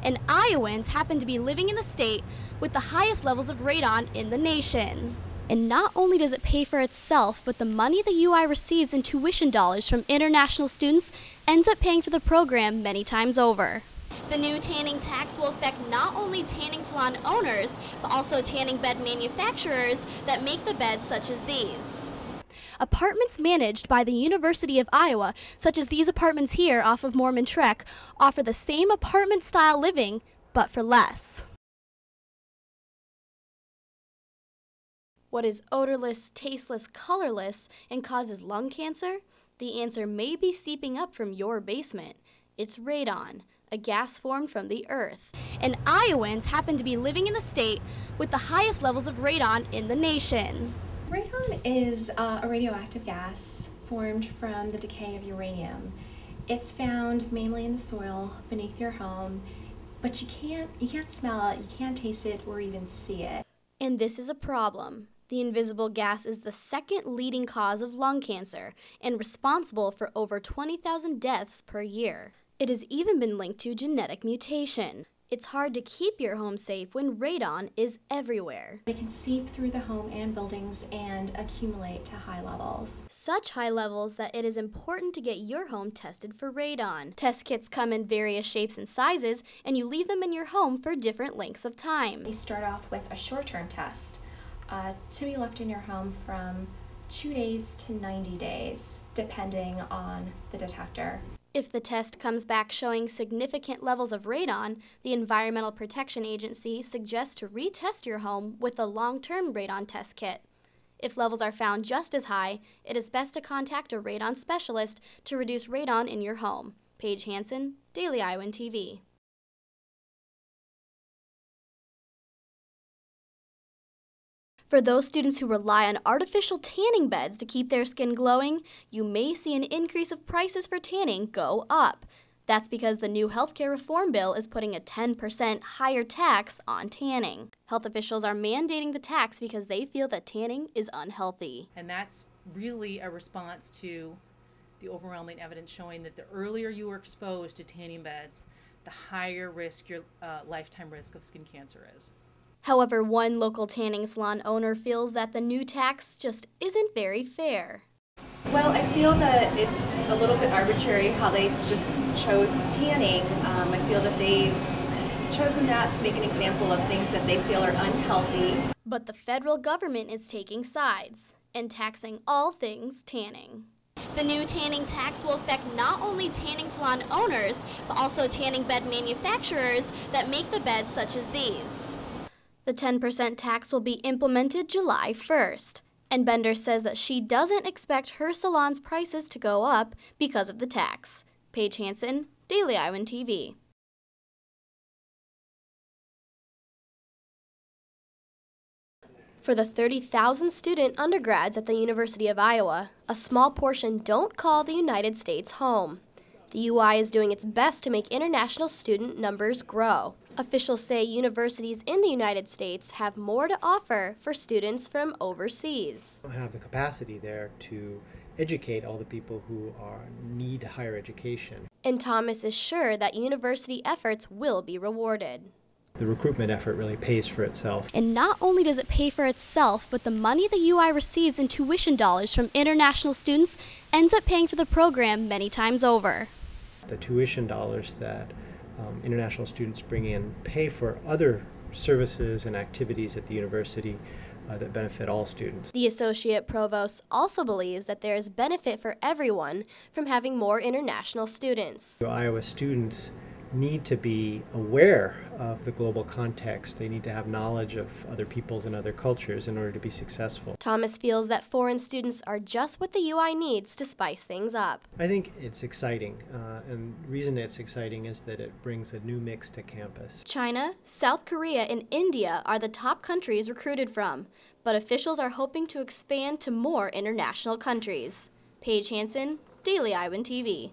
and Iowans happen to be living in the state with the highest levels of radon in the nation. And not only does it pay for itself, but the money the UI receives in tuition dollars from international students ends up paying for the program many times over. The new tanning tax will affect not only tanning salon owners, but also tanning bed manufacturers that make the beds such as these. Apartments managed by the University of Iowa, such as these apartments here off of Mormon Trek, offer the same apartment-style living, but for less. What is odorless, tasteless, colorless, and causes lung cancer? The answer may be seeping up from your basement. It's radon, a gas formed from the earth. And Iowans happen to be living in the state with the highest levels of radon in the nation. Radon is a radioactive gas formed from the decay of uranium. It's found mainly in the soil beneath your home, but you can't smell it, you can't taste it, or even see it. And this is a problem. The invisible gas is the second leading cause of lung cancer and responsible for over 20,000 deaths per year. It has even been linked to genetic mutation. It's hard to keep your home safe when radon is everywhere. It can seep through the home and buildings and accumulate to high levels. Such high levels that it is important to get your home tested for radon. Test kits come in various shapes and sizes, and you leave them in your home for different lengths of time. You start off with a short-term test to be left in your home from 2 days to 90 days, depending on the detector. If the test comes back showing significant levels of radon, the Environmental Protection Agency suggests to retest your home with a long-term radon test kit. If levels are found just as high, it is best to contact a radon specialist to reduce radon in your home. Paige Hansen, Daily Iowan TV. For those students who rely on artificial tanning beds to keep their skin glowing, you may see an increase of prices for tanning go up. That's because the new healthcare reform bill is putting a 10% higher tax on tanning. Health officials are mandating the tax because they feel that tanning is unhealthy. And that's really a response to the overwhelming evidence showing that the earlier you are exposed to tanning beds, the higher risk your lifetime risk of skin cancer is. However, one local tanning salon owner feels that the new tax just isn't very fair. Well, I feel that it's a little bit arbitrary how they just chose tanning. I feel that they've chosen that to make an example of things that they feel are unhealthy. But the federal government is taking sides and taxing all things tanning. The new tanning tax will affect not only tanning salon owners, but also tanning bed manufacturers that make the beds such as these. The 10% tax will be implemented July 1st, and Bender says that she doesn't expect her salon's prices to go up because of the tax. Paige Hansen, Daily Iowan TV. For the 30,000 student undergrads at the University of Iowa, a small portion don't call the United States home. The UI is doing its best to make international student numbers grow. Officials say universities in the United States have more to offer for students from overseas. We have the capacity there to educate all the people who need higher education. And Thomas is sure that university efforts will be rewarded. The recruitment effort really pays for itself. And not only does it pay for itself, but the money the UI receives in tuition dollars from international students ends up paying for the program many times over. The tuition dollars that international students bring in pay for other services and activities at the university that benefit all students. The associate provost also believes that there is benefit for everyone from having more international students. So Iowa students need to be aware of the global context. They need to have knowledge of other peoples and other cultures in order to be successful. Thomas feels that foreign students are just what the UI needs to spice things up. I think it's exciting, and the reason it's exciting is that it brings a new mix to campus. China, South Korea, and India are the top countries recruited from, but officials are hoping to expand to more international countries. Paige Hansen, Daily Iowan TV.